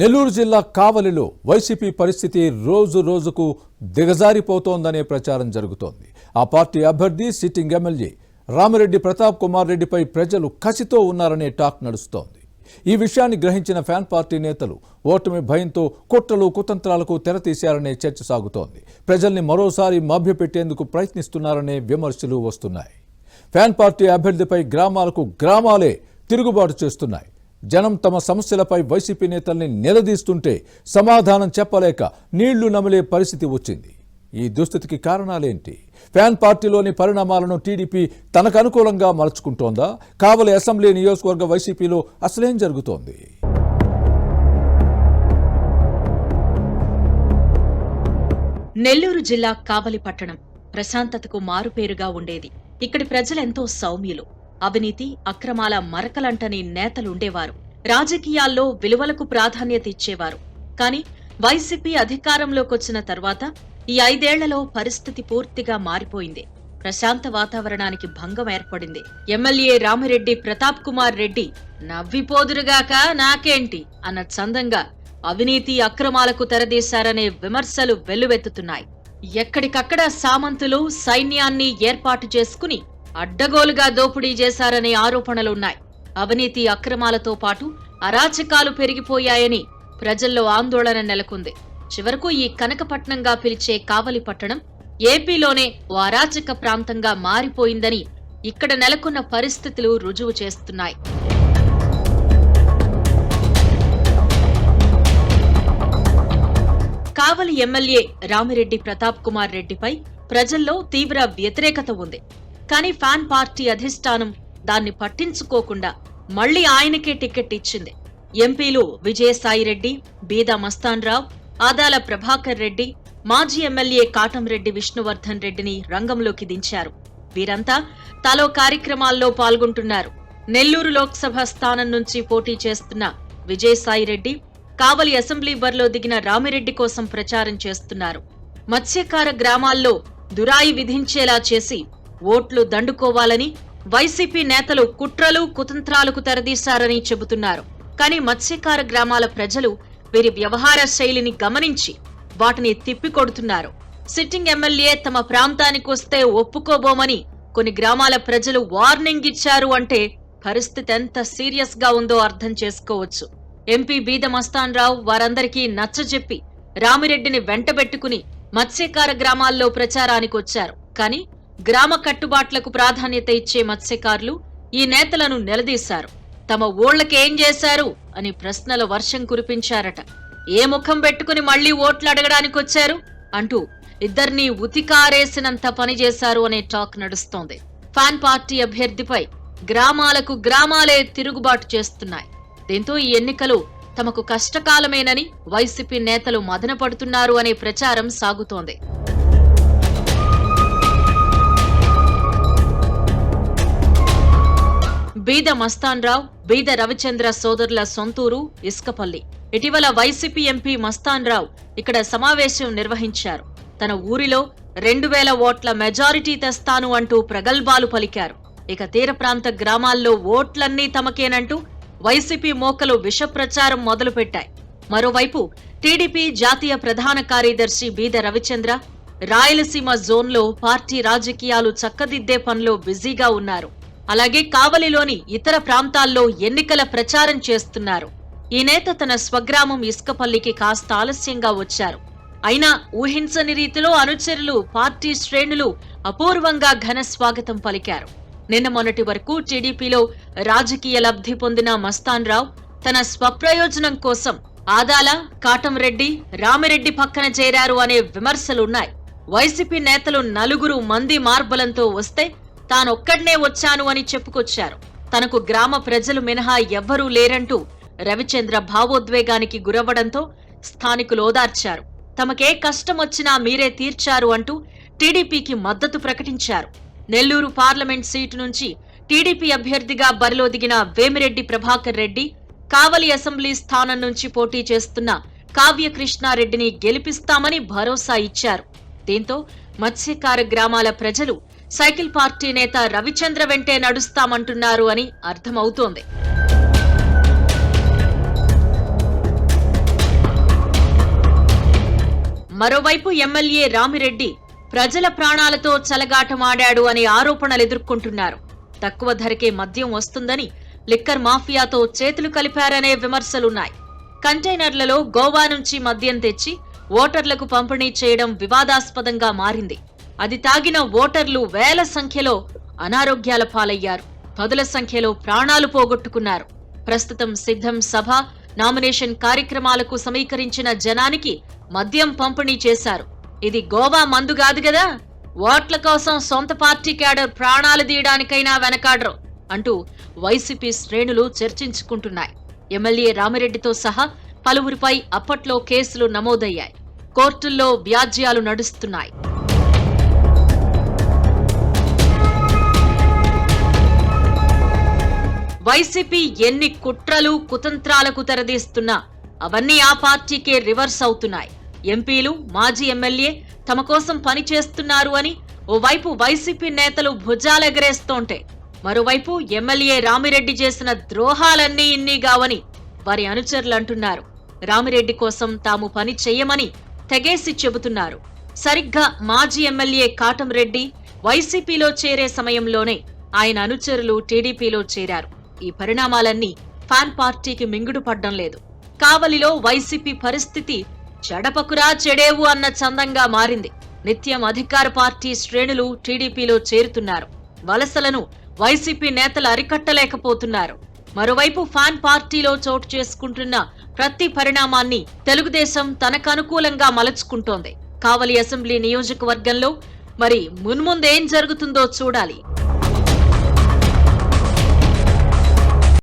నెల్లూరు జిల్లా కావలిలో వైసీపీ పరిస్థితి రోజు రోజుకు దిగజారిపోతోందనే ప్రచారం జరుగుతోంది. ఆ పార్టీ అభ్యర్థి సిట్టింగ్ ఎమ్మెల్యే రామిరెడ్డి ప్రతాప్ కుమార్ రెడ్డిపై ప్రజలు కసితో ఉన్నారనే టాక్ నడుస్తోంది. ఈ విషయాన్ని గ్రహించిన ఫ్యాన్ పార్టీ నేతలు ఓటమి భయంతో కుట్రలు కుతంత్రాలకు తెరతీశారనే చర్చ సాగుతోంది. ప్రజల్ని మరోసారి మభ్యపెట్టేందుకు ప్రయత్నిస్తున్నారనే విమర్శలు వస్తున్నాయి. ఫ్యాన్ పార్టీ అభ్యర్థిపై గ్రామాలకు గ్రామాలే తిరుగుబాటు చేస్తున్నాయి. జనం తమ సమస్యలపై వైసీపీ నేతల్ని నిలదీస్తుంటే సమాధానం చెప్పలేక నీళ్లు నమిలే పరిస్థితి వచ్చింది. ఈ దుస్థితికి కారణాలేంటి? ఫ్యాన్ పార్టీలోని పరిణామాలను టీడీపీ తనకు అనుకూలంగా మలుచుకుంటోందా? కావలి అసెంబ్లీ నియోజకవర్గ వైసీపీలో అసలేం జరుగుతోంది? నెల్లూరు జిల్లా కావలి పట్టణం ప్రశాంతతకు మారుపేరుగా ఉండేది. ఇక్కడి ప్రజలెంతో సౌమ్యులు. అవినీతి అక్రమాల మరకలంటని నేతలుండేవారు. రాజకీయాల్లో విలువలకు ప్రాధాన్యత ఇచ్చేవారు. కాని వైసీపీ అధికారంలోకొచ్చిన తర్వాత ఈ 5 ఏళ్లలో పరిస్థితి పూర్తిగా మారిపోయింది. ప్రశాంత వాతావరణానికి భంగం ఏర్పడింది. ఎమ్మెల్యే రామిరెడ్డి ప్రతాప్ కుమార్ రెడ్డి నవ్విపోదురుగాక నాకేంటి అన్న చందంగా అవినీతి అక్రమాలకు తెరదీశారనే విమర్శలు వెల్లువెత్తుతున్నాయి. ఎక్కడికక్కడ సామంతులు సైన్యాన్ని ఏర్పాటు చేసుకుని అడ్డగోలుగా దోపిడీ చేశారనే ఆరోపణలున్నాయి. అవినీతి అక్రమాలతో పాటు అరాచకాలు పెరిగిపోయాయని ప్రజల్లో ఆందోళన నెలకొంది. చివరకు ఈ కనకపట్నంగా పిలిచే కావలి పట్టణం ఏపీలోనే ఓ అరాచక ప్రాంతంగా మారిపోయిందని ఇక్కడ నెలకొన్న పరిస్థితులు రుజువు చేస్తున్నాయి. కావలి ఎమ్మెల్యే రామిరెడ్డి ప్రతాప్ కుమార్ రెడ్డిపై ప్రజల్లో తీవ్ర వ్యతిరేకత ఉంది. కానీ ఫ్యాన్ పార్టీ అధిష్టానం దాన్ని పట్టించుకోకుండా మళ్లీ ఆయనకే టికెట్ ఇచ్చింది. ఎంపీలు విజయసాయిరెడ్డి, బీదా మస్తాన్రావు, ఆదాల ప్రభాకర్ రెడ్డి, మాజీ ఎమ్మెల్యే కాటంరెడ్డి విష్ణువర్ధన్ రెడ్డిని రంగంలోకి దించారు. వీరంతా తలో కార్యక్రమాల్లో పాల్గొంటున్నారు. నెల్లూరు లోక్సభ స్థానం నుంచి పోటీ చేస్తున్న విజయసాయిరెడ్డి కావలి అసెంబ్లీ బరిలో దిగిన రామిరెడ్డి కోసం ప్రచారం చేస్తున్నారు. మత్స్యకార గ్రామాల్లో దురాయి విధించేలా చేసి ఓట్లు దండుకోవాలని వైసీపీ నేతలు కుట్రలు కుతంత్రాలకు తెరదీశారని చెబుతున్నారు. కానీ మత్స్యకార గ్రామాల ప్రజలు వీరి వ్యవహార శైలిని గమనించి వాటిని తిప్పికొడుతున్నారు. సిట్టింగ్ ఎమ్మెల్యే తమ ప్రాంతానికొస్తే ఒప్పుకోబోమని కొన్ని గ్రామాల ప్రజలు వార్నింగ్ ఇచ్చారు అంటే పరిస్థితి ఎంత సీరియస్ గా ఉందో అర్థం చేసుకోవచ్చు. ఎంపీ బీద మస్తాన్రావు వారందరికీ నచ్చజెప్పి రామిరెడ్డిని వెంటబెట్టుకుని మత్స్యకార గ్రామాల్లో ప్రచారానికొచ్చారు. కానీ గ్రామ కట్టుబాట్లకు ప్రాధాన్యత ఇచ్చే మత్స్యకారులు ఈ నేతలను నిలదీశారు. తమ ఊళ్లకేం చేశారు అని ప్రశ్నల వర్షం కురిపించారట. ఏ ముఖం పెట్టుకుని మళ్లీ ఓట్లు అడగడానికొచ్చారు అంటూ ఇద్దరినీ ఉతికారేసినంత పనిచేశారు అనే టాక్ నడుస్తోంది. ఫ్యాన్ పార్టీ అభ్యర్థిపై గ్రామాలకు గ్రామాలే తిరుగుబాటు చేస్తున్నాయి. దీంతో ఈ ఎన్నికలు తమకు కష్టకాలమేనని వైసీపీ నేతలు మదనపడుతున్నారు అనే ప్రచారం సాగుతోంది. బీద మస్తాన్రావు, బీద రవిచంద్ర సోదరుల సొంతూరు ఇసుకపల్లి. ఇటీవల వైసీపీ ఎంపీ మస్తాన్రావు ఇక్కడ సమావేశం నిర్వహించారు. తన ఊరిలో 2000 ఓట్ల మెజారిటీ తెస్తాను అంటూ ప్రగల్భాలు పలికారు. ఇక తీర ప్రాంత గ్రామాల్లో ఓట్లన్నీ తమకేనంటూ వైసీపీ మోకలు విష ప్రచారం మొదలుపెట్టాయి. మరోవైపు టీడీపీ జాతీయ ప్రధాన కార్యదర్శి బీద రవిచంద్ర రాయలసీమ జోన్లో పార్టీ రాజకీయాలు చక్కదిద్దే పనిలో బిజీగా ఉన్నారు. అలాగే కావలిలోని ఇతర ప్రాంతాల్లో ఎన్నికల ప్రచారం చేస్తున్నారు. ఈ నేత తన స్వగ్రామం ఇసుకపల్లికి కాస్త ఆలస్యంగా వచ్చారు. అయినా ఊహించని రీతిలో అనుచరులు, పార్టీ శ్రేణులు అపూర్వంగా ఘన స్వాగతం పలికారు. నిన్న మొన్నటి వరకు టీడీపీలో రాజకీయ లబ్ధి పొందిన మస్తాన్రావు తన స్వప్రయోజనం కోసం ఆదాల, కాటంరెడ్డి, రామిరెడ్డి పక్కన చేరారు అనే విమర్శలున్నాయి. వైసీపీ నేతలు 4 మంది మార్బలంతో వస్తే తానొక్కడ్నే వచ్చాను అని చెప్పుకొచ్చారు. తనకు గ్రామ ప్రజలు మినహా ఎవ్వరూ లేరంటూ రవిచంద్ర భావోద్వేగానికి గురవ్వడంతో స్థానికులు ఓదార్చారు. తమకే కష్టమొచ్చినా మీరే తీర్చారు అంటూ టీడీపీకి మద్దతు ప్రకటించారు. నెల్లూరు పార్లమెంట్ సీటు నుంచి టీడీపీ అభ్యర్థిగా బరిలో దిగిన వేమిరెడ్డి ప్రభాకర్ రెడ్డి, కావలి అసెంబ్లీ స్థానం నుంచి పోటీ చేస్తున్న కావ్యకృష్ణారెడ్డిని గెలిపిస్తామని భరోసా ఇచ్చారు. దీంతో మత్స్యకార గ్రామాల ప్రజలు సైకిల్ పార్టీ నేత రవిచంద్ర వెంటే నడుస్తామంటున్నారు అని అర్థమవుతోంది. మరోవైపు ఎమ్మెల్యే రామిరెడ్డి ప్రజల ప్రాణాలతో చెలగాటమాడాడు అనే ఆరోపణలు ఎదుర్కొంటున్నారు. తక్కువ ధరకే మద్యం వస్తుందని లిక్కర్ మాఫియాతో చేతులు కలిపారనే విమర్శలున్నాయి. కంటైనర్లలో గోవా నుంచి మద్యం తెచ్చి ఓటర్లకు పంపిణీ చేయడం వివాదాస్పదంగా మారింది. అది తాగిన ఓటర్లు వేల సంఖ్యలో అనారోగ్యాల పాలయ్యారు. పదుల సంఖ్యలో ప్రాణాలు పోగొట్టుకున్నారు. ప్రస్తుతం సిద్ధం సభ, నామినేషన్ కార్యక్రమాలకు సమీకరించిన జనానికి మద్యం పంపిణీ చేశారు. ఇది గోవా మందు కాదు గదా, ఓట్ల కోసం సొంత పార్టీ క్యాడర్ ప్రాణాలు తీయడానికైనా వెనకాడరు అంటూ వైసీపీ శ్రేణులు చర్చించుకుంటున్నాయి. ఎమ్మెల్యే రామిరెడ్డితో సహా పలువురిపై అప్పట్లో కేసులు నమోదయ్యాయి. కోర్టుల్లో వ్యాజ్యాలు నడుస్తున్నాయి. వైసీపీ ఎన్ని కుట్రలు కుతంత్రాలకు తెరదీస్తున్నా అవన్నీ ఆ పార్టీకే రివర్స్ అవుతున్నాయి. ఎంపీలు, మాజీ ఎమ్మెల్యే తమ కోసం పనిచేస్తున్నారు అని ఓవైపు వైసీపీ నేతలు భుజాలెగరేస్తోంటే, మరోవైపు ఎమ్మెల్యే రామిరెడ్డి చేసిన ద్రోహాలన్నీ ఇన్నిగావని వారి అనుచరులు అంటున్నారు. రామిరెడ్డి కోసం తాము పని చెయ్యమని తెగేసి చెబుతున్నారు. సరిగ్గా మాజీ ఎమ్మెల్యే కాటంరెడ్డి వైసీపీలో చేరే సమయంలోనే ఆయన అనుచరులు టీడీపీలో చేరారు. ఈ పరిణామాలన్నీ ఫ్యాన్ పార్టీకి మింగుడు పడ్డం లేదు. కావలిలో వైసీపీ పరిస్థితి చెడపకురా చెడేవు అన్న చందంగా మారింది. నిత్యం అధికార పార్టీ శ్రేణులు టీడీపీలో చేరుతున్నారు. వలసలను వైసీపీ నేతలు అరికట్టలేకపోతున్నారు. మరోవైపు ఫ్యాన్ పార్టీలో చోటు చేసుకుంటున్న ప్రతి పరిణామాన్ని తెలుగుదేశం తనకు అనుకూలంగా మలుచుకుంటోంది. కావలి అసెంబ్లీ నియోజకవర్గంలో మరి మున్ముందేం జరుగుతుందో చూడాలి.